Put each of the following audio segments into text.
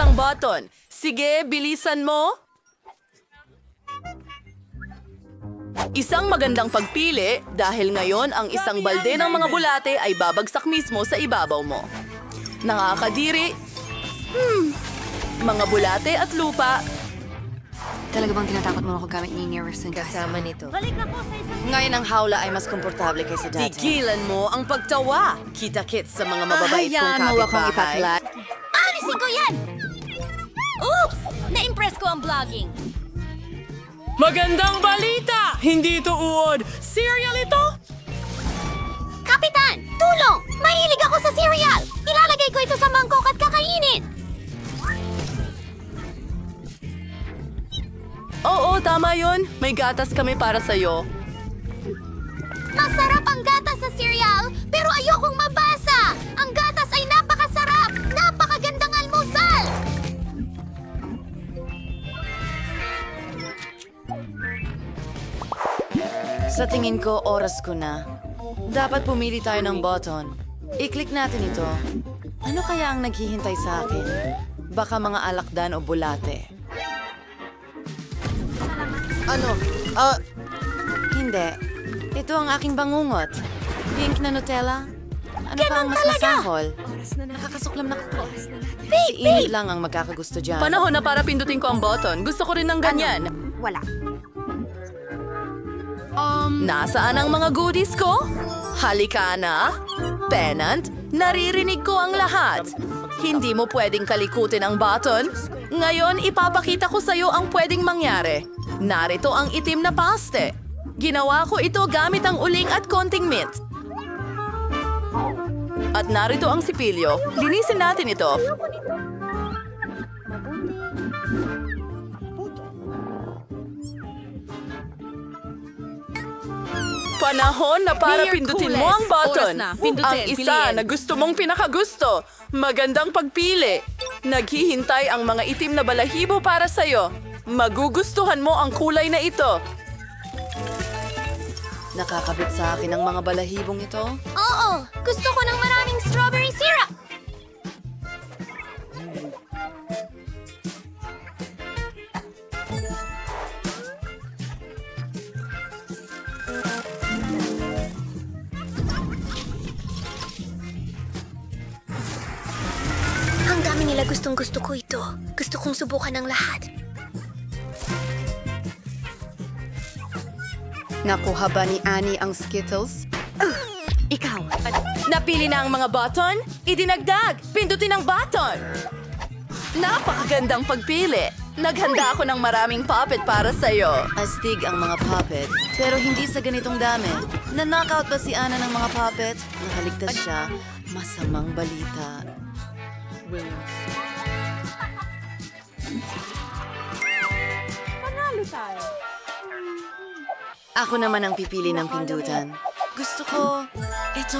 isang button. Sige, bilisan mo. Isang magandang pagpili dahil ngayon ang isang balde ng mga bulate ay babagsak mismo sa ibabaw mo. Nakakadiri. Mga bulate at lupa. Talaga bang tinatakot mo ako gamit ni Nearson? Kasama nito. Ngayon ang hawla ay mas komportable kaysa dati. Tigilan mo ang pagtawa. Kita-kits sa mga mababait kong kapitbahay. Alisin ko yan! Oops! Na-impress ko ang vlogging. Magandang balita! Hindi ito uod. Cereal ito? Kapitan! Tulong! Mahilig ako sa cereal! Ilalagay ko ito sa mangkok at kakainin! Oo, tama yun. May gatas kami para sa'yo. Masarap ang gatas sa cereal, pero ayokong mabasa! Ang gatas ay napakasarap! Napakagandang almusal! Sa tingin ko, oras ko na. Dapat pumili tayo ng button. I-click natin ito. Ano kaya ang naghihintay sa akin? Baka mga alakdan o bulate. Ano? Hindi. Ito ang aking bangungot. Pink na Nutella. Ano pa ang mas masahol? Nakakasuklam na ko. Si Init lang ang magkakagusto dyan. Panahon na para pindutin ko ang button. Gusto ko rin ng ganyan. Wala. Nasaan ang mga goodies ko? Halika na. Pennant, naririnig ko ang lahat. Hindi mo pwedeng kalikutin ang button. Ngayon, ipapakita ko sa'yo ang pwedeng mangyari. Narito ang itim na paste. Ginawa ko ito gamit ang uling at konting mint. At narito ang sipilyo. Linisin natin ito. Panahon na para pindutin mo ang button. Ang isa na gusto mong pinakagusto. Magandang pagpili. Naghihintay ang mga itim na balahibo para sa'yo. Magugustuhan mo ang kulay na ito. Nakakabit sa akin ang mga balahibong ito. Oo! Gusto ko ng maraming strawberry syrup! Ang dami nila gustong-gusto ko ito. Gusto kong subukan ng lahat. Nakuha ba ni Annie ang Skittles? Ikaw. Napili na ang mga button? Idinagdag! Pindutin ang button! Napakagandang pagpili. Naghanda ako ng maraming puppet para sa'yo. Astig ang mga puppet, pero hindi sa ganitong dami. Na-knockout ba si Ana ng mga puppet? Nakaligtas siya. Masamang balita. Panalo tayo. Ako naman ang pipili ng pindutan. Gusto ko ito.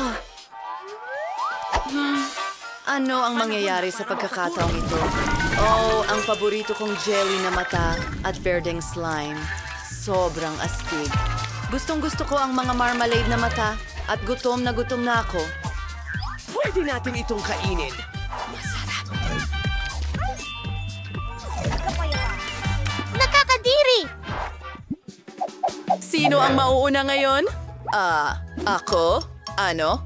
Ano ang mangyayari sa pagkakataong ito? Oh, ang paborito kong jelly na mata at berdeng slime. Sobrang astig. Gustong-gusto ko ang mga marmalade na mata at gutom na ako. Pwede natin itong kainin. Nakakadiri! Sino ang mauuna ngayon? Ako? Ano?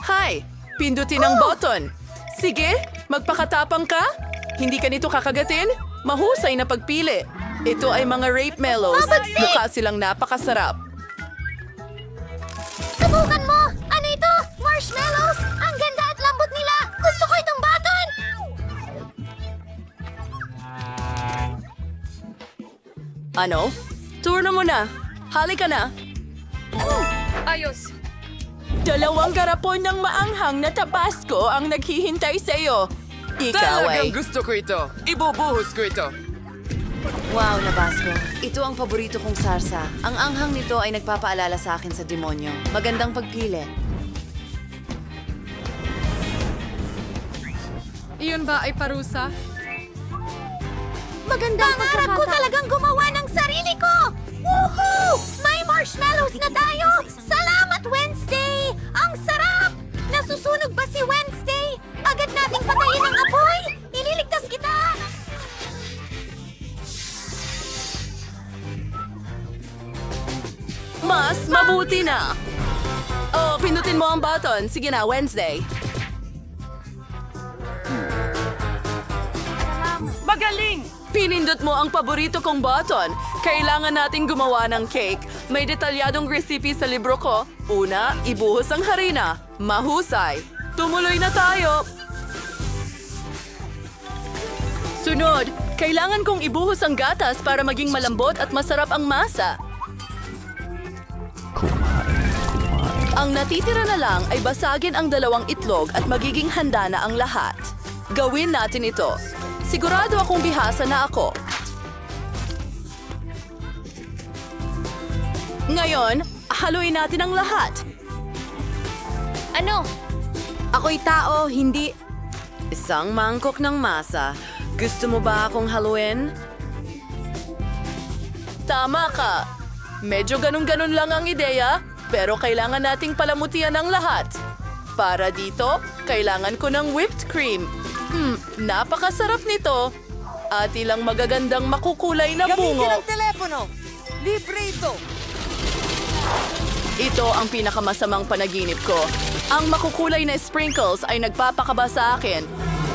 Hi! Pindutin ang button. Sige, magpakatapang ka. Hindi ka nito kakagatin? Mahusay na pagpili. Ito ay mga rape mellows. Mabagsik! Mukha silang napakasarap. Subukan mo! Ano ito? Marshmallows! Ang ganda at lambot nila! Gusto ko itong button! Ano? Turno mo na. Halika na. Ayos! Dalawang garapon ng maanghang na tabasco ang naghihintay sa'yo. Ikaw ay... Talagang gusto ko ito. Ibubuhos ko ito. Wow, Nabasco. Ito ang paborito kong sarsa. Ang anghang nito ay nagpapaalala sa akin sa demonyo. Magandang pagpili. Iyon ba ay parusa? Magandang pangarap ko talagang gumawa ng sarili ko! Woohoo! May marshmallows na tayo! Salamat, Wednesday! Ang sarap! Nasusunog ba si Wednesday? Agad nating patayin ang apoy! Ililigtas kita! Mas mabuti na. Oh, pindutin mo ang button. Sige na, Wednesday. Magaling! Pinindot mo ang paborito kong button. Kailangan nating gumawa ng cake. May detalyadong recipe sa libro ko. Una, ibuhos ang harina. Mahusay. Tumuloy na tayo. Sunod, kailangan kong ibuhos ang gatas para maging malambot at masarap ang masa. Ang natitira na lang ay basagin ang 2 itlog at magiging handa na ang lahat. Gawin natin ito. Sigurado akong bihasa na ako. Ngayon, haluin natin ang lahat. Ano? Ako'y tao, hindi... Isang mangkok ng masa. Gusto mo ba akong haluin? Tama ka. Medyo ganun-ganun lang ang ideya, pero kailangan nating palamutian ang lahat. Para dito, kailangan ko ng whipped cream. Napakasarap nito. At ilang magagandang makukulay na bungo. Gamitin ang telepono! Libre ito! Ito ang pinakamasamang panaginip ko. Ang makukulay na sprinkles ay nagpapakaba sa akin.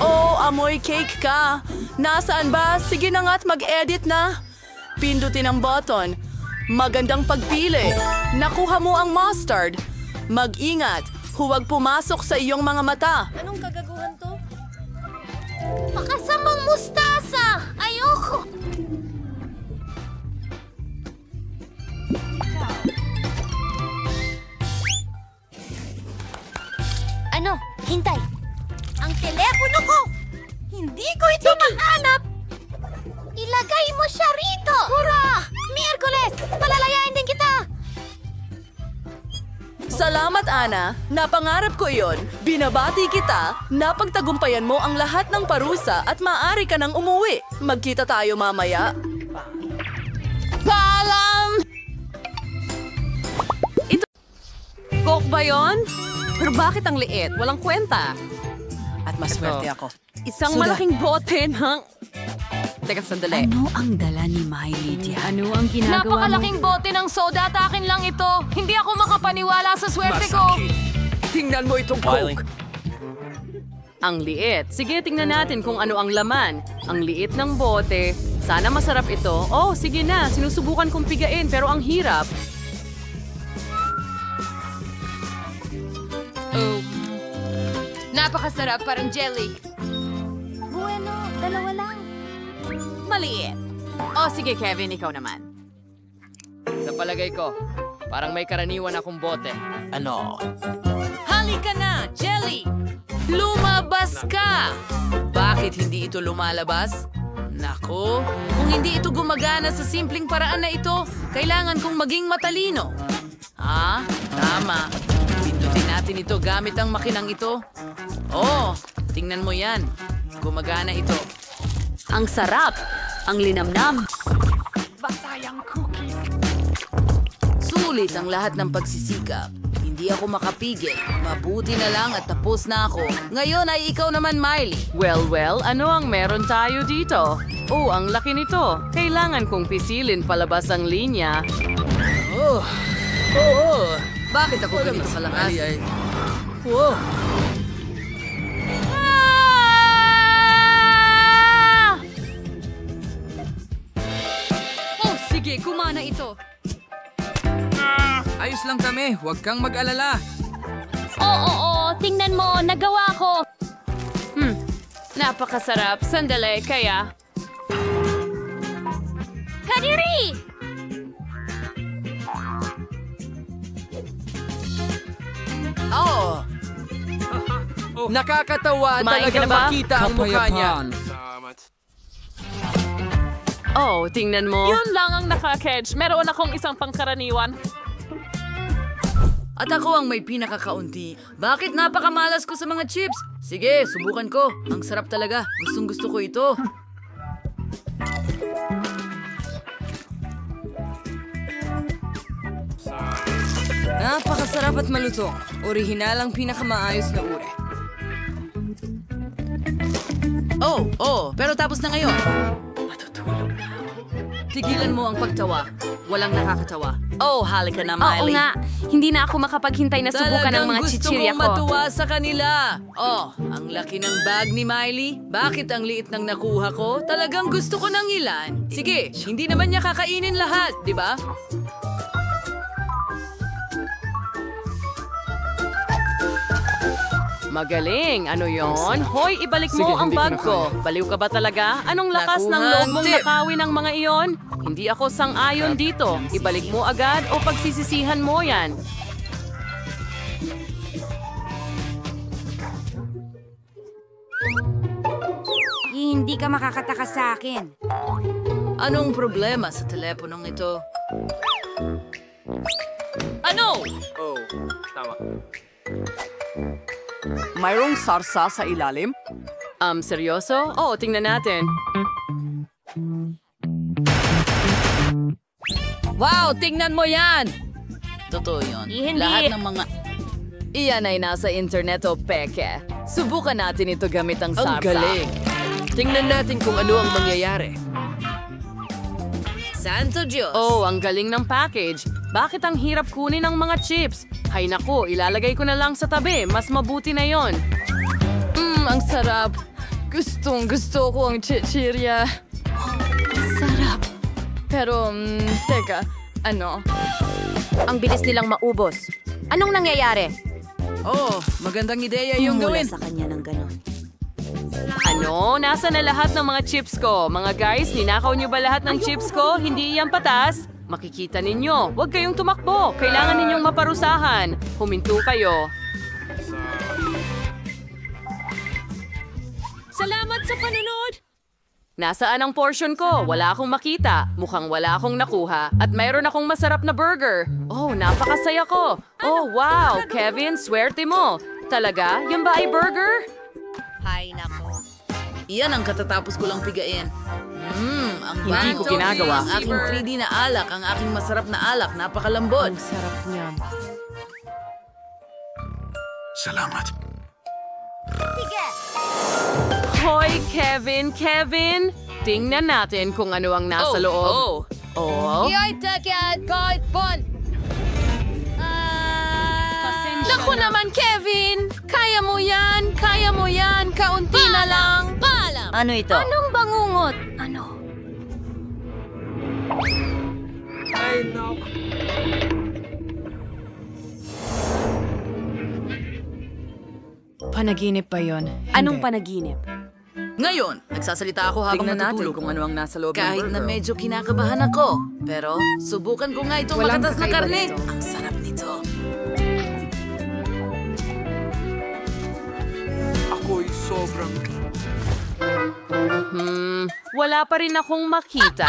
Oh, amoy cake ka. Nasaan ba? Sige na nga't mag-edit na. Pindutin ang button. Magandang pagpili. Nakuha mo ang mustard. Mag-ingat. Huwag pumasok sa iyong mga mata. Anong kagaguhan to? Makasamang mustasa! Ayoko! Ano? Hintay! Ang telepono ko! Hindi ko ito mahanap! Ilagay mo siya rito! Hurra! Miyerkules! Palalayain din kita! Salamat, Ana. Napangarap ko iyon. Binabati kita. Napagtagumpayan mo ang lahat ng parusa at maaari ka nang umuwi. Magkita tayo mamaya. Paalam! Ito... Coke ba yun? Pero bakit ang liit? Walang kwenta. At maswerte ako. Isang malaking bote ng... Teka, sandali. Ano ang dala ni Miley diyan? Ano ang ginagawa mo? Napakalaking bote ng soda at akin lang ito. Hindi ako makapaniwala sa swerte ko. Masakit! Tingnan mo itong Coke! Ang liit. Sige, tingnan natin kung ano ang laman. Ang liit ng bote. Sana masarap ito. Oh, sige na. Sinusubukan kong pigain pero ang hirap. Napakasarap, parang jelly. Bueno, 2 lang. Maliit. Oh, sige, Kevin. Ikaw naman. Sa palagay ko, parang may karaniwan akong bote. Halika na, Jelly! Lumabas ka! Bakit hindi ito lumalabas? Nako, kung hindi ito gumagana sa simpleng paraan na ito, kailangan kong maging matalino. Ah, tama. Pindutin natin ito gamit ang makinang ito. Oh, tingnan mo yan. Gumagana ito. Ang sarap! Ang linamnam! Masayang cookies! Sulit ang lahat ng pagsisikap. Hindi ako makapigil. Mabuti na lang at tapos na ako. Ngayon ay ikaw naman, Miley. Well, ano ang meron tayo dito? Oh, ang laki nito. Kailangan kong pisilin palabas ang linya. Oh. Bakit ako ganito kalakas? Wow. Oh, sige, kumana ito. Ayos lang kami, huwag kang mag-alala. Oo, tingnan mo, nagawa ko. Napakasarap. Sandali, kaya... Kadiri! Oh! Nakakatawa Kumain ka talagang na ba? makita ang mukha niya. Oh, tingnan mo. Yun lang ang nakakedge. Meron akong isang pangkaraniwan. At ako ang may pinakakaunti. Bakit napakamalas ko sa mga chips? Sige, subukan ko. Ang sarap talaga. Gustong gusto ko ito. Napakasarap at malutong. Orihinal ang pinakamaayos na uri. Oh, pero tapos na ngayon. Tigilan mo ang pagtawa. Walang nakakatawa. Oh, halika na, Oo Miley. nga, hindi na ako makapaghintay na subukan ng mga chichirya gusto kong ko. matuwa sa kanila. Oh, ang laki ng bag ni Miley. Bakit ang liit ng nakuha ko? Talagang gusto ko ng ilan. Sige, hindi naman niya kakainin lahat, di ba? Magaling! Ano yon? Hoy, ibalik mo Sige, ang hindi ko bag na ko. Baliw ka ba talaga? Anong lakas ng Nakuha, loob mong tip. nakawin ng mga iyon? Hindi ako sang-ayon dito. Ibalik mo agad o pagsisisihan mo yan. Hindi ka makakatakas sa akin. Anong problema sa teleponong ito? Ano? Oh, tama. Mayroong sarsa sa ilalim? Seryoso? Oo, tingnan natin. Wow, tingnan mo yan! Totoo yun. Hindi. Lahat ng mga... Iyan ay nasa internet o peke. Subukan natin ito gamit ang sarsa. Ang galing. Tingnan natin kung ano ang mangyayari. Santo Diyos! Oh, ang galing ng package. Bakit ang hirap kunin ang mga chips? Hay naku, ilalagay ko na lang sa tabi. Mas mabuti na yon. Ang sarap. Gusto ko ang chichirya. Sarap. Pero, teka, ano? Ang bilis nilang maubos. Anong nangyayari? Oh, magandang ideya yung Mula gawin. sa kanya ng ganon. Ano? Nasa na lahat ng mga chips ko? Mga guys, ninakaw niyo ba lahat ng chips ko? Hindi iyan patas? Makikita ninyo. Huwag kayong tumakbo. Kailangan ninyong maparusahan. Huminto kayo. Salamat sa panunod! Nasaan ang portion ko? Wala akong makita. Mukhang wala akong nakuha. At mayroon akong masarap na burger. Oh, napakasaya ko. Oh, wow. Kevin, swerte mo. Talaga? Yan ba ay burger? Hay nako. Iyan ang katatapos ko lang pigain. Ang Hindi ko banto, ginagawa. Ang aking 3D na alak, ang aking masarap na alak, napakalambot. Sarap niyan. Salamat. Hoy, Kevin! Kevin! Tingnan natin kung ano ang nasa loob. Oh. Naku naman, Kevin! Kaya mo yan! Kaya mo yan! Kaunti na lang! Ano ito? Anong bangungot? Ano? Panaginip pa yon. Anong panaginip? Ngayon, nagsasalita ako habang Tingnan natin natutulog. kung ano ang nasa loob ng Kahit na burger. medyo kinakabahan ako. Pero, subukan ko nga itong Walang makatas na kakaiba karne. dito. Ang sarap nito. Ako'y sobrang... Wala pa rin akong makita.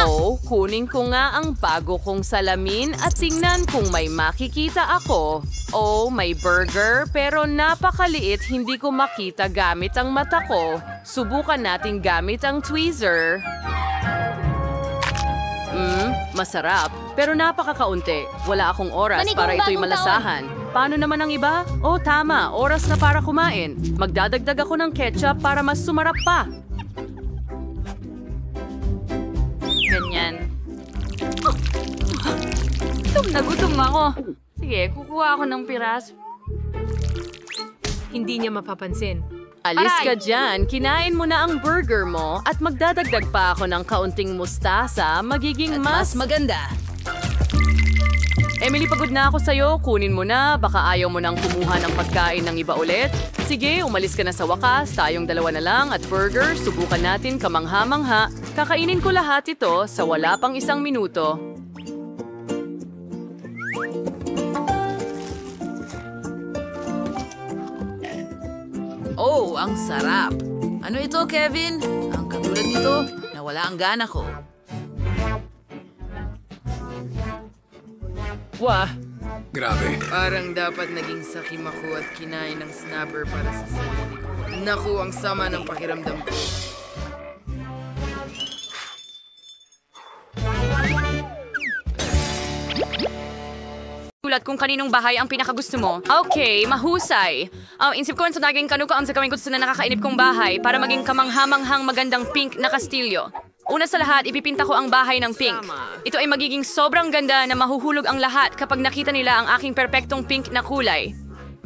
Oh, kunin ko nga ang bago kong salamin at tingnan kung may makikita ako. Oh, may burger pero napakaliit, hindi ko makita gamit ang mata ko. Subukan natin gamit ang tweezer. Masarap. Pero napakakaunti. Wala akong oras Manigong para ito'y bagong malasahan. Paano naman ang iba? Oh, tama. Oras na para kumain. Magdadagdag ako ng ketchup para mas sumarap pa. Ganyan. Gutom na gutom ako. Sige, kukuha ako ng piraso. Hindi niya mapapansin. Alis ka dyan, kinain mo na ang burger mo at magdadagdag pa ako ng kaunting mustasa, magiging Mas maganda. Emily, pagod na ako sa'yo. Kunin mo na. Baka ayaw mo nang kumuha ng pagkain ng iba ulit. Sige, umalis ka na sa wakas. Tayong dalawa na lang at burger. Subukan natin kamangha-mangha. Kakainin ko lahat ito sa wala pang 1 minuto. Oh, ang sarap. Ano ito, Kevin? Ang katulad nito, nawala ang gana ko. Wah, Grabe. Parang dapat naging sakim ako at kinain ng snapper para sa sarili ko. Naku, ang sama ng pakiramdam ko. Tulad kung kaninong bahay ang pinakagusto mo. Okay, mahusay. Insip ko sa naging kanuka ang sa kaming gusto na nakakainip kong bahay para maging kamanghamanghang magandang pink na kastilyo. Una sa lahat, ipipinta ko ang bahay ng pink. Ito ay magiging sobrang ganda na mahuhulog ang lahat kapag nakita nila ang aking perpektong pink na kulay.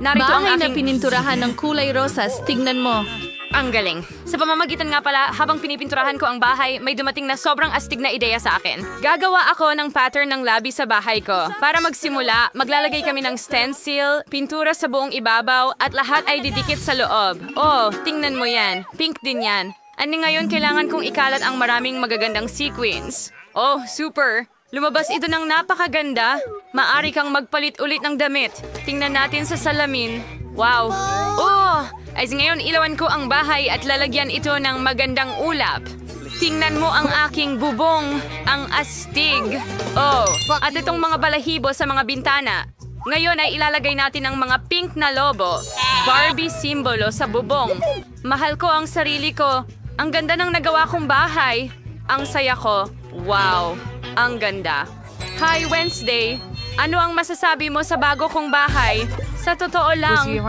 Narito ang Bahay na aking... pininturahan ng kulay rosas, tignan mo. Ang galing. Sa pamamagitan nga pala, habang pinipinturahan ko ang bahay, may dumating na sobrang astig na ideya sa akin. Gagawa ako ng pattern ng labi sa bahay ko. Para magsimula, maglalagay kami ng stencil, pintura sa buong ibabaw, at lahat ay didikit sa loob. Oh, tingnan mo yan. Pink din yan. Ani ngayon kailangan kong ikalat ang maraming magagandang sequins. Oh, super! Lumabas ito ng napakaganda. Maari kang magpalit ulit ng damit. Tingnan natin sa salamin. Wow! Oh! Ay ngayon ilawan ko ang bahay at lalagyan ito ng magandang ulap. Tingnan mo ang aking bubong, ang astig. Oh, at itong mga balahibo sa mga bintana. Ngayon ay ilalagay natin ang mga pink na lobo. Barbie simbolo sa bubong. Mahal ko ang sarili ko. Ang ganda ng nagawa kong bahay. Ang saya ko. Wow, ang ganda. Hi Wednesday. Ano ang masasabi mo sa bago kong bahay? Sa totoo lang. Hindi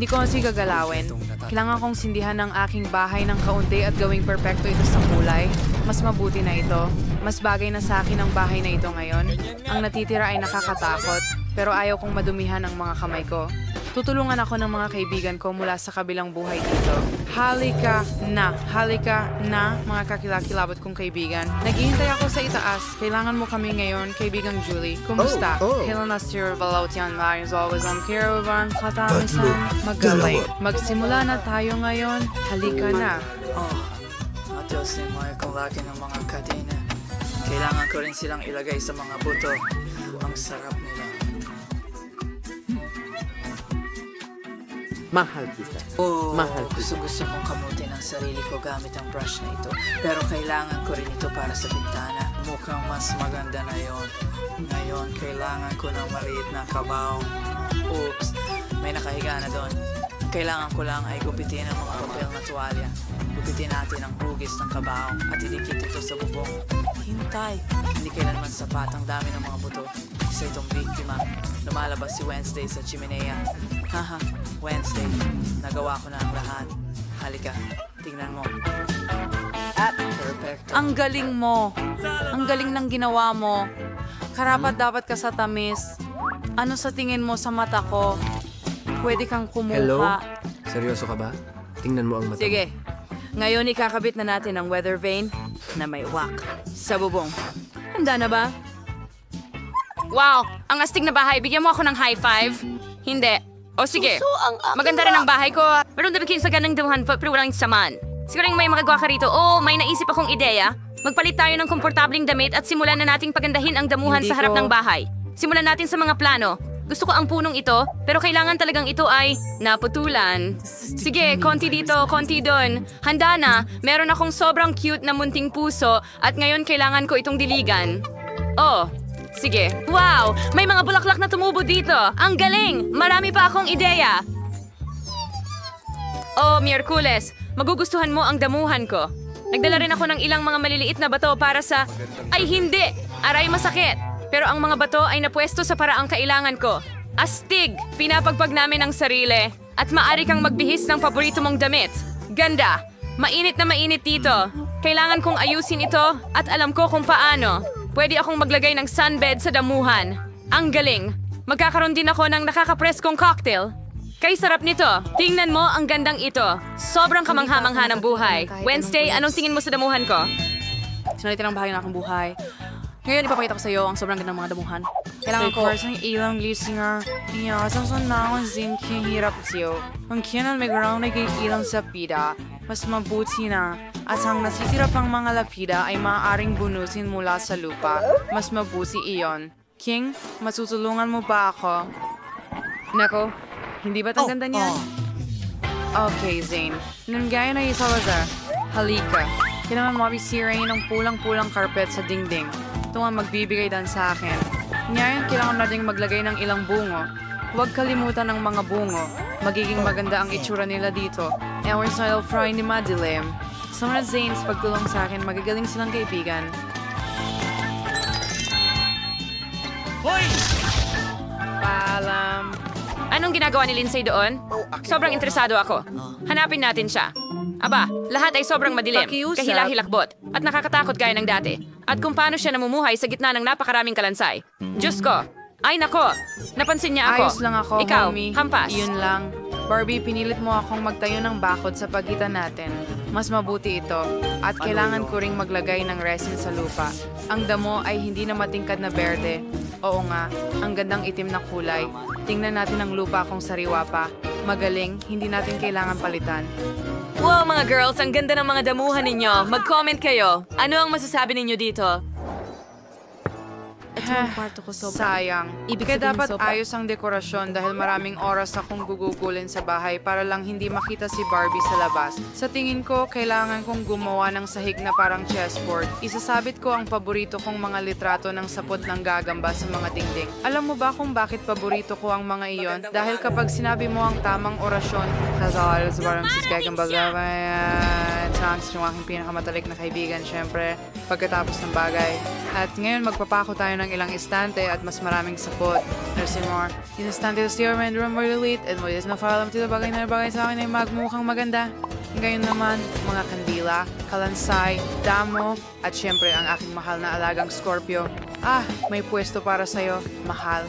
ko kasi gagalawin. Kailangan kong sindihan ng aking bahay ng kaunti at gawing perpekto ito sa kulay. Mas mabuti na ito. Mas bagay na sa akin ang bahay na ito ngayon. Ang natitira ay nakakatakot, pero ayaw kong madumihan ang mga kamay ko. Tutulungan ako ng mga kaibigan ko mula sa kabilang buhay dito. Halika na, mga kakilakilabot kong kaibigan. Naghihintay ako sa itaas. Kailangan mo kami ngayon, kaibigang Julie. Kumusta? Kailan na Sir Valotyan Marius always on Kiravan, Katamisan, magaling. Magsimula na tayo ngayon. Halika na. Diyos ni Moy kung laki ng mga kadena. Kailangan ko rin silang ilagay sa mga buto. Ang sarap nila. Mahal kita. Mahal kita. Gusto kong kamutin ang sarili ko gamit ang brush na ito. Pero kailangan ko rin ito para sa bintana. Mukhang mas maganda na yon. Ngayon, kailangan ko ng maliit na kabaong. Oops, may nakahiga na doon. Kailangan ko lang ay gupitin ang mga papel na tuwalya. Gupitin natin ang hugis ng kabaong at idikit ito sa bubong. Hintay! Hindi kailanman sapat ang dami ng mga buto. Isa itong biktima. Lumalabas si Wednesday sa chimenea. Haha, Wednesday. Nagawa ko na ang lahat. Halika, tingnan mo. Perfect. Ang galing mo. Ang galing ng ginawa mo. Karapat dapat ka sa tamis. Ano sa tingin mo sa mata ko? Pwede kang kumuha. Hello? Seryoso ka ba? Tingnan mo ang mata. Sige. Ngayon ikakabit na natin ang weather vane na may wak sa bubong. Handa na ba? Wow, ang astig na bahay. Bigyan mo ako ng high five. Hindi. O sige, maganda rin ang bahay ko. Meron na bigyan sa ganang damuhan pero walang saman. Siguro may magagawa ka rito. Oh, may naisip akong ideya. Magpalit tayo ng komportabling damit at simulan na nating pagandahin ang damuhan sa harap ng bahay. Simulan natin sa mga plano. Gusto ko ang punong ito, pero kailangan talagang ito ay naputulan. Sige, konti dito, konti doon. Handa na, meron akong sobrang cute na munting puso at ngayon kailangan ko itong diligan. Oh, sige. Wow, may mga bulaklak na tumubo dito. Ang galing! Marami pa akong ideya. Oh, Miyerkules, magugustuhan mo ang damuhan ko. Nagdala rin ako ng ilang mga maliliit na bato para sa... Ay, hindi! Aray, masakit! Pero ang mga bato ay napwesto sa paraang kailangan ko. Astig! Pinapagpag namin ang sarili. At maaari kang magbihis ng paborito mong damit. Ganda! Mainit na mainit dito. Kailangan kong ayusin ito at alam ko kung paano. Pwede akong maglagay ng sunbed sa damuhan. Ang galing! Magkakaroon din ako ng nakakapreskong cocktail. Kay sarap nito. Tingnan mo ang gandang ito. Sobrang kamangha-mangha ng buhay. Wednesday, anong tingin mo sa damuhan ko? Sinalitin ang bahay ng aking buhay. Ngayon, ipapakita ko sa iyo ang sobrang gandang mga damuhan. Kailangan ko ng ilang listener. Iyasasan na akong zinking hirap siyo. Ang kinan may ground na ilang sa pida. Mas mabuti na. At ang nasitira pang mga lapida ay maaaring bunusin mula sa lupa. Mas mabuti iyon. King, matutulungan mo ba ako? Nako, hindi ba't ang ganda niyan? Okay, Zane. Nung gaya na yung Salazar, halika. Kailangan mabisirain ng pulang-pulang carpet sa dingding. Ito ang magbibigay dan sa akin. Ngayon, kailangan natin maglagay ng ilang bungo. Huwag kalimutan ng mga bungo. Magiging maganda ang itsura nila dito. Our style fry ni madilim. Sa mga Zanes, pagtulong sa akin, magagaling silang kaibigan. Hoy! Paalam. Anong ginagawa ni Lindsay doon? Sobrang interesado ako. Hanapin natin siya. Aba, lahat ay sobrang madilim, kahila-hilakbot, at nakakatakot gaya ng dati. At kung paano siya namumuhay sa gitna ng napakaraming kalansay. Diyos ko! Ay nako! Napansin niya ako. Ayos lang ako, Ikaw, homie. hampas. Yun lang. Barbie, pinilit mo akong magtayo ng bakod sa pagitan natin. Mas mabuti ito. At kailangan ko ring maglagay ng resin sa lupa. Ang damo ay hindi na matingkad na berde. Oo nga, ang gandang itim na kulay. Tingnan natin ang lupa kung sariwa pa. Magaling, hindi natin kailangan palitan. Wow mga girls, ang ganda ng mga damuhan ninyo. Mag-comment kayo. Ano ang masasabi ninyo dito? Sayang. Kaya dapat ayos ang dekorasyon dahil maraming oras akong gugugulin sa bahay para lang hindi makita si Barbie sa labas. Sa tingin ko, kailangan kong gumawa ng sahig na parang chessboard. Isasabit ko ang paborito kong mga litrato ng sapot ng gagamba sa mga dingding. Alam mo ba kung bakit paborito ko ang mga iyon? Dahil kapag sinabi mo ang tamang orasyon, Kazalas, parang sis gagamba chance yung aking pinakamatalik na kaibigan, syempre, pagkatapos ng bagay. At ngayon, magpapako tayo ng ilang istante at mas maraming sapot. Nursing more. Yung istante sa steer and room were delete and mo is na file tito bagay na bagay sa akin ay magmukhang maganda. Ngayon naman, mga kandila, kalansay, damo, at syempre ang aking mahal na alagang Scorpio. Ah, may pwesto para sa'yo, mahal.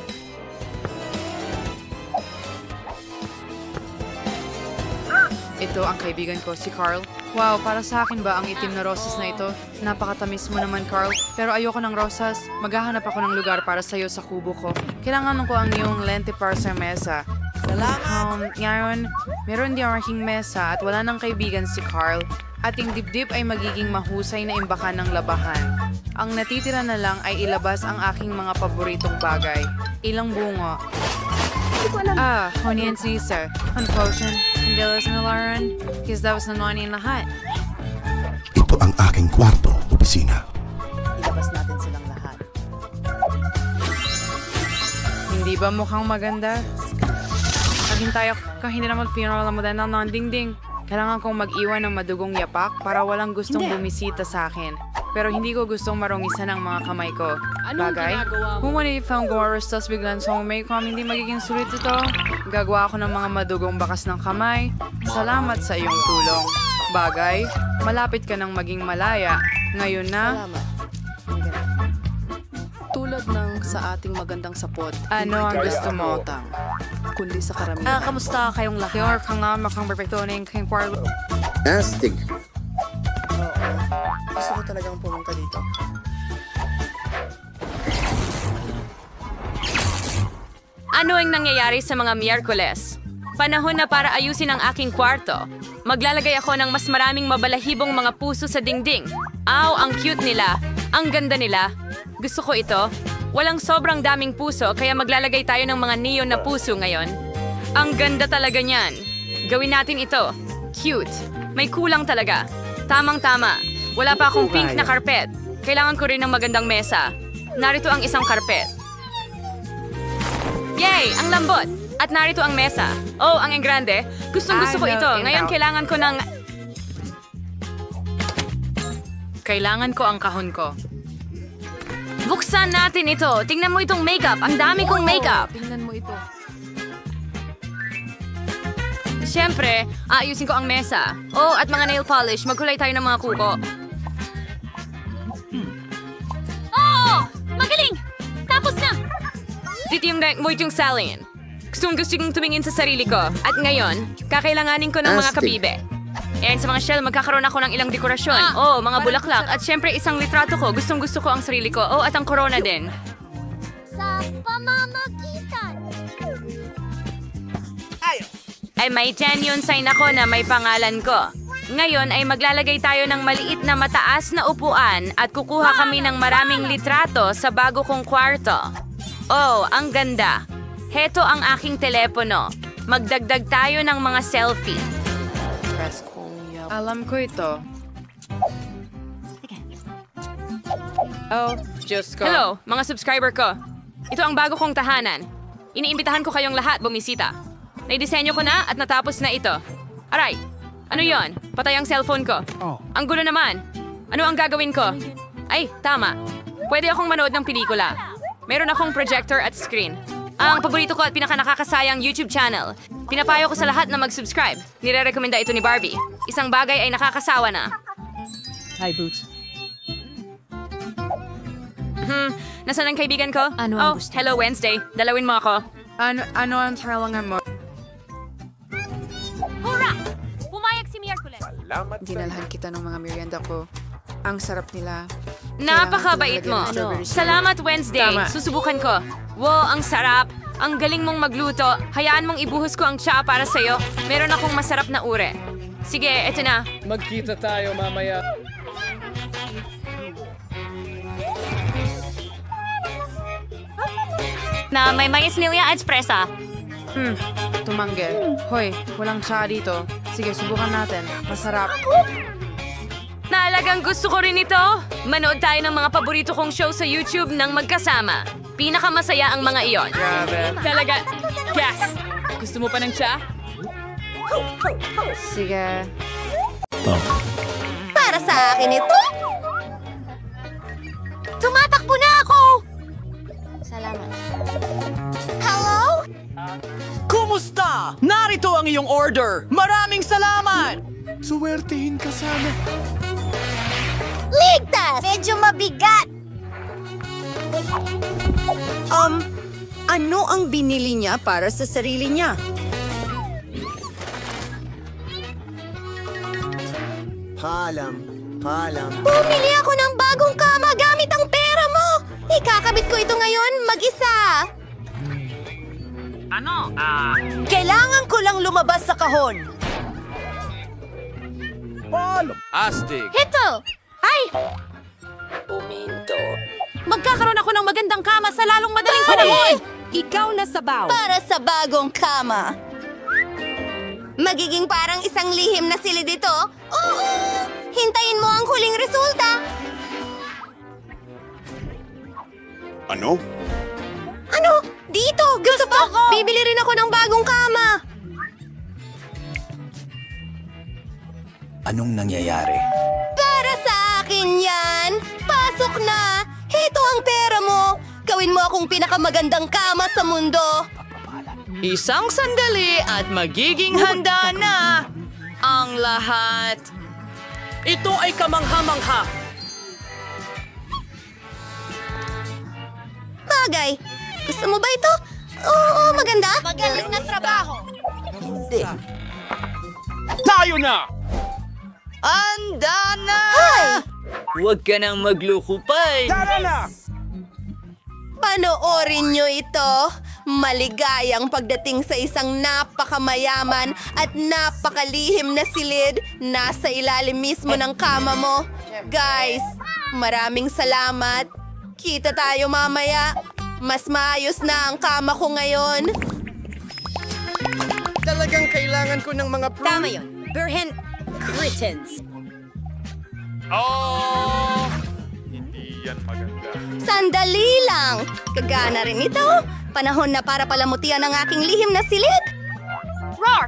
Ito ang kaibigan ko, si Carl. Wow, para sa akin ba ang itim na rosas na ito? Napakatamis mo naman, Carl. Pero ayoko ng rosas. Maghahanap ako ng lugar para sa'yo sa kubo ko. Kailangan ko ang iyong lente para sa mesa. Salamat! Ngayon, meron di ang aking mesa at wala ng kaibigan si Carl. Ating dibdib ay magiging mahusay na imbakan ng labahan. Ang natitira na lang ay ilabas ang aking mga paboritong bagay. Ilang bungo. Ah, honey and Caesar. Ang potion. Hindi alas na Lauren. Because that was na noni lahat. Ito ang aking kwarto, opisina. Ilabas natin silang lahat. Hindi ba mukhang maganda? Naghintay ako kung hindi na mag-funeral mo dahil ng dingding. Kailangan kong mag-iwan ng madugong yapak para walang gustong bumisita sa akin. Pero hindi ko gustong marungisan ang mga kamay ko. Bagay, kung wala i-found Goros tas biglan sa umay ko hindi magiging sulit ito, gagawa ako ng mga madugong bakas ng kamay. Salamat sa iyong tulong. Bagay, malapit ka nang maging malaya. Ngayon na... Tulad ng sa ating magandang sapot. Ano ang gusto mo? Kundi sa karamihan. Kamusta kayong lahat? Kaya kang nga makang perfecto na yung kayong kwarto. Astig. Gusto ko talagang pumunta dito. Ano ang nangyayari sa mga Miyerkules? Panahon na para ayusin ang aking kwarto. Maglalagay ako ng mas maraming mabalahibong mga puso sa dingding. Aw, ang cute nila. Ang ganda nila. Gusto ko ito. Walang sobrang daming puso kaya maglalagay tayo ng mga neon na puso ngayon. Ang ganda talaga niyan. Gawin natin ito. Cute. May kulang talaga. Tamang-tama. Wala pa akong pink na karpet. Kailangan ko rin ng magandang mesa. Narito ang isang karpet. Yay! Ang lambot! At narito ang mesa. Oh, ang engrande. Gustong-gusto ko ito. Ngayon kailangan ko ng... Kailangan ko ang kahon ko. Buksan natin ito. Tingnan mo itong makeup. Ang dami kong makeup. Tingnan mo ito. Siyempre, aayusin ko ang mesa. Oh, at mga nail polish. Magkulay tayo ng mga kuko. Oh! Magaling! Tapos na! Titiyong rank mo itong salin. Gusto kong tumingin sa sarili ko. At ngayon, kakailanganin ko ng mga kabibe. And sa mga shell, magkakaroon ako ng ilang dekorasyon. Oh, mga bulaklak. At syempre, isang litrato ko. Gustong-gusto ko ang sarili ko. Oh, at ang corona din. Sa pamamagitan. Ay may genuine sign ako na may pangalan ko. Ngayon ay maglalagay tayo ng maliit na mataas na upuan at kukuha kami ng maraming litrato sa bago kong kwarto. Oh, ang ganda. Heto ang aking telepono. Magdagdag tayo ng mga selfie. Alam ko ito. Oh, Diyos ko. Hello, mga subscriber ko. Ito ang bago kong tahanan. Iniimbitahan ko kayong lahat bumisita. Naidisenyo ko na at natapos na ito. Aray, ano yon? Patay ang cellphone ko. Ang gulo naman. Ano ang gagawin ko? Ay, tama. Pwede akong manood ng pelikula. Meron akong projector at screen. Ang paborito ko at pinaka-nakakasayang YouTube channel. Pinapayo ko sa lahat na mag-subscribe. Nire-recommenda ito ni Barbie. Isang bagay ay nakakasawa na. Hi, Boots. Nasaan ang kaibigan ko? Ano Oh, ang gusto? hello Wednesday. Dalawin mo ako. Ano ang kailangan mo? Hurra! Pumayag si Miyerkules. Dinalhan kita ng mga merienda ko. Ang sarap nila. Napakabait mo. Salamat Wednesday. Tama. Susubukan ko. Wow, ang sarap. Ang galing mong magluto. Hayaan mong ibuhos ko ang tsaa para sa'yo. Meron akong masarap na ure. Sige, eto na. Magkita tayo mamaya. Na may mais nilya at espressa. Tumanggi. Hoy, walang tsa dito. Sige, subukan natin. Masarap. Naalagang gusto ko rin ito. Manood tayo ng mga paborito kong show sa YouTube ng magkasama. Pinakamasaya ang mga iyon. Grabe. Talaga. Gas! Gusto mo pa ng tsa? Sige. Para sa akin ito. Tumatakbo na ako! Salamat. Hello? Kumusta? Narito ang iyong order! Maraming salamat! Suwertihin ka sana. Ligtas! Medyo mabigat. Ano ang binili niya para sa sarili niya? Paalam. Bumili ako ng bagong kama gamit ang pera mo. Ikakabit ko ito ngayon mag-isa. Kailangan ko lang lumabas sa kahon. Astig. Ito! Ay! Magkakaroon ako ng magandang kama sa lalong madaling panahon. Ikaw na sabaw. Para sa bagong kama. Magiging parang isang lihim na silid ito. Oo! Hintayin mo ang huling resulta. Ano? Ano? Dito! Gusto ko! Bibili rin ako ng bagong kama. Anong nangyayari? Para sa akin yan. Pasok na. Heto ang pera mo. Gawin mo akong pinakamagandang kama sa mundo. Isang sandali at magiging handa na ang lahat. Ito ay kamangha-mangha. Bagay. Gusto mo ba ito? Oo, maganda. Magaling na trabaho. Tayo na! Anda na! Hoy! Huwag ka nang maglukupay. Tara na! Panoorin nyo ito. Maligayang pagdating sa isang napakamayaman at napakalihim na silid nasa ilalim mismo ng kama mo. Guys, maraming salamat. Kita tayo mamaya. Mas maayos na ang kama ko ngayon. Talagang kailangan ko ng mga prune. Tama yun. Burhen Critens. Oh! Hindi yan maganda. Sandali lang. Kagana rin ito. Panahon na para palamutian ang aking lihim na silid. Roar!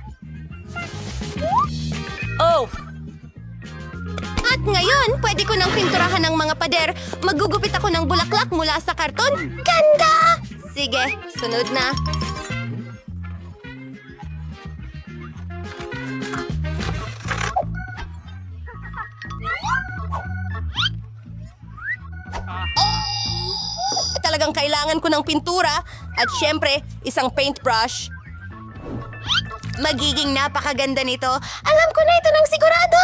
Oh! At ngayon, pwede ko nang pinturahan ng mga pader. Magugupit ako ng bulaklak mula sa karton. Ganda! Sige, sunod na. Talagang kailangan ko ng pintura at syempre, isang paintbrush. Magiging napakaganda nito. Alam ko na ito ng sigurado.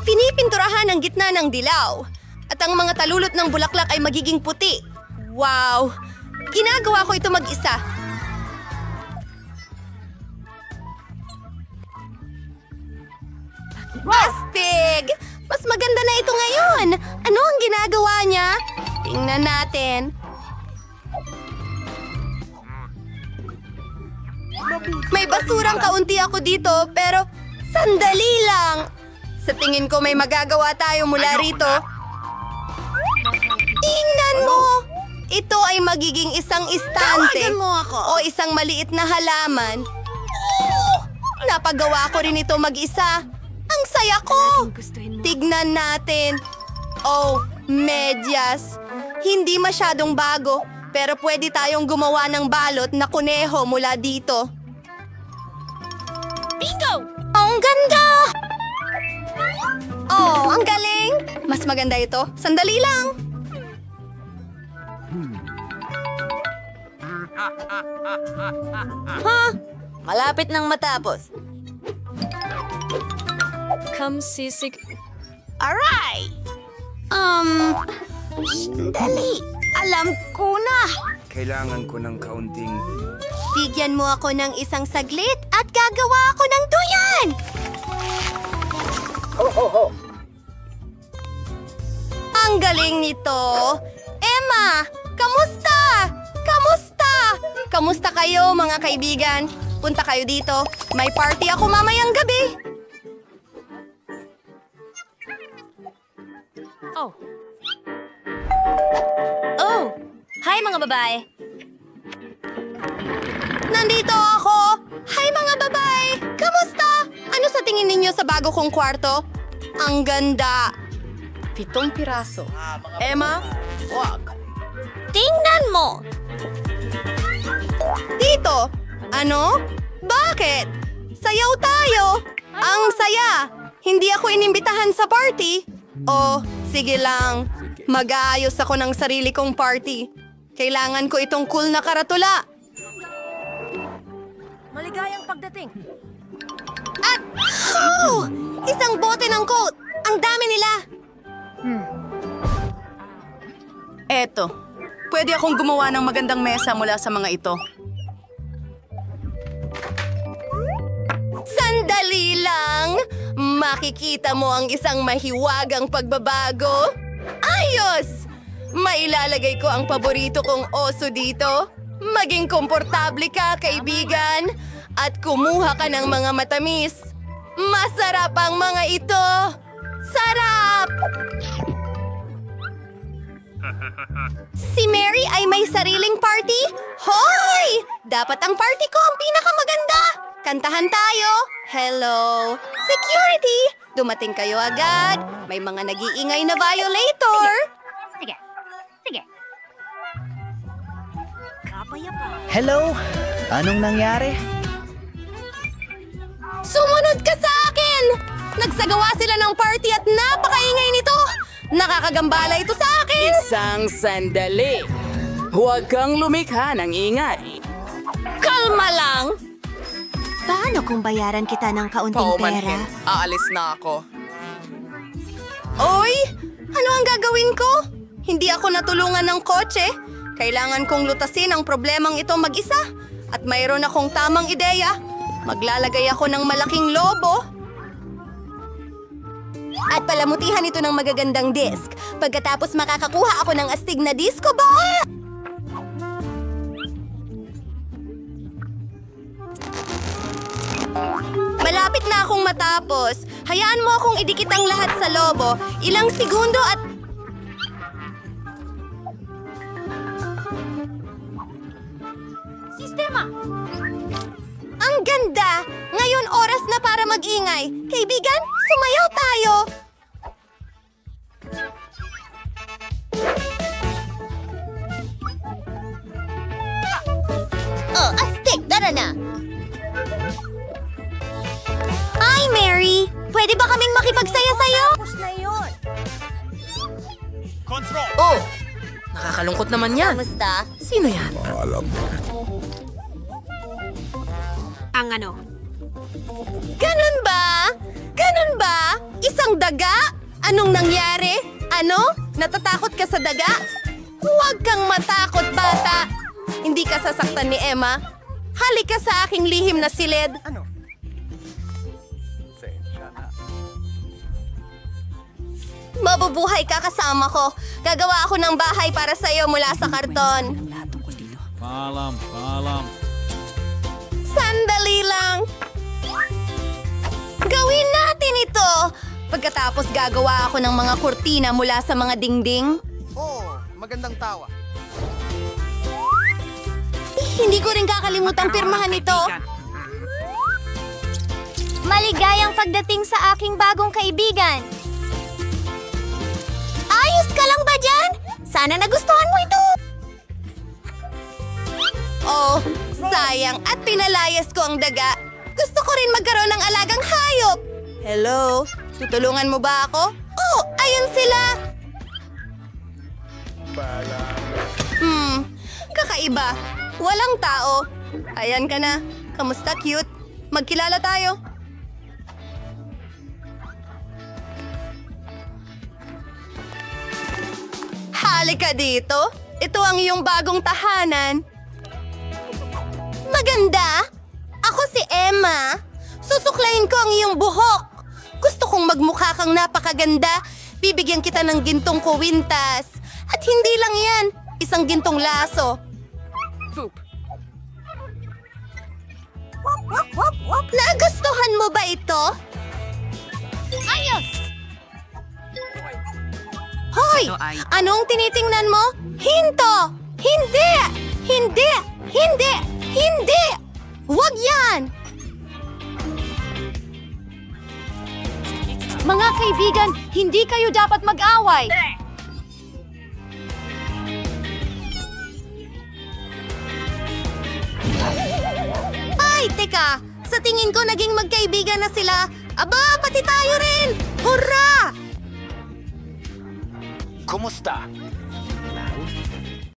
Pinipinturahan ang gitna ng dilaw. At ang mga talulot ng bulaklak ay magiging puti. Wow! Ginagawa ko ito mag-isa. Astig! Mas maganda na ito ngayon. Ano ang ginagawa niya? Tingnan natin. May basurang kaunti ako dito, pero sandali lang. Sa tingin ko may magagawa tayo mula rito. Tingnan mo! Ito ay magiging isang istante o isang maliit na halaman. Napagawa ko rin ito mag-isa. Ang saya ko! Tignan natin. Oh, medyas. Hindi masyadong bago, pero pwede tayong gumawa ng balot na kuneho mula dito. Bingo! Ang ganda! Oh, ang galing! Mas maganda ito. Sandali lang. Malapit nang matapos. Come sisig. Aray! Dali. Alam ko na. Kailangan ko ng kaunting... Bigyan mo ako ng isang saglit at gagawa ako ng duyan! Ang galing nito! Emma! Kamusta? Kamusta? Kamusta kayo, mga kaibigan? Punta kayo dito. May party ako mamayang gabi. Oh! Hi, mga babae! Nandito ako! Hi, mga babae! Kamusta? Ano sa tingin ninyo sa bago kong kwarto? Ang ganda! 7 piraso. Emma, wag. Tingnan mo! Dito! Ano? Bakit? Sayaw tayo! Ang saya! Hindi ako inimbitahan sa party. Oh, sige lang. Mag-aayos ako ng sarili kong party. Kailangan ko itong cool na karatula. Maligayang pagdating. At, oh! Isang bote ng coat! Ang dami nila! Eto, pwede akong gumawa ng magandang mesa mula sa mga ito. Sandali lang! Makikita mo ang isang mahiwagang pagbabago. Ayos! Mailalagay ko ang paborito kong oso dito. Maging komportable ka, kaibigan. At kumuha ka ng mga matamis. Masarap ang mga ito! Sarap! Si Mary ay may sariling party? Hoy! Dapat ang party ko ang pinakamaganda! Kantahan tayo! Hello! Security! Dumating kayo agad! May mga nag-iingay na violator! Sige. Sige. Hello? Anong nangyari? Sumunod ka sa akin! Nagsagawa sila ng party at napakaingay nito! Nakakagambala ito sa akin! Isang sandali. Huwag kang lumikha ng ingay. Kalma lang! Paano kung bayaran kita ng kaunting pera? Aalis na ako. Oy! Ano ang gagawin ko? Hindi ako natulungan ng kotse. Kailangan kong lutasin ang problemang ito mag-isa. At mayroon akong tamang ideya. Maglalagay ako ng malaking lobo. At palamutihan ito ng magagandang disc. Pagkatapos makakakuha ako ng astig na disco ball. Malapit na akong matapos. Hayaan mo akong idikit ang lahat sa lobo. Ilang segundo at... Sistema! Ang ganda! Ngayon oras na para mag-ingay. Kaibigan, sumayaw tayo! Oh, astig! Tara na! Hi, Mary! Pwede ba kaming makipagsaya sa'yo? Tapos na yun. Oh! Nakakalungkot naman yan. Kamusta? Sino yan? Ang ano? Ganun ba? Ganun ba? Isang daga? Anong nangyari? Ano? Natatakot ka sa daga? Huwag kang matakot, bata! Hindi ka sasaktan ni Emma. Halika sa aking lihim na silid. Ano? Sensya na. Mabubuhay ka kasama ko. Gagawa ako ng bahay para sa'yo mula sa karton. Paalam, paalam. Sandali lang. Gawin natin ito. Pagkatapos gagawa ako ng mga kurtina mula sa mga dingding. Oh, magandang tawa. Hindi ko rin kakalimutang pirmahan ito. Maligayang pagdating sa aking bagong kaibigan. Ayos ka lang ba dyan? Sana nagustuhan mo ito! Oh, sayang at pinalayas ko ang daga. Gusto ko rin magkaroon ng alagang hayop. Hello? Tutulungan mo ba ako? Oh, ayun sila! Kakaiba. Walang tao. Ayan ka na. Kamusta, cute? Magkilala tayo. Halika dito. Ito ang iyong bagong tahanan. Maganda. Ako si Emma. Susuklayin ko ang iyong buhok. Gusto kong magmukha kang napakaganda. Bibigyan kita ng gintong kuwintas. At hindi lang yan. Isang gintong laso. Nagustuhan mo ba ito? Ayos! Hoy! Anong tinitingnan mo? Hinto! Hindi! Hindi! Hindi! Hindi! Huwag yan! Mga kaibigan, hindi kayo dapat mag-away. Ay, teka! Sa tingin ko naging magkaibigan na sila. Aba, pati tayo rin! Hurra! Kumusta?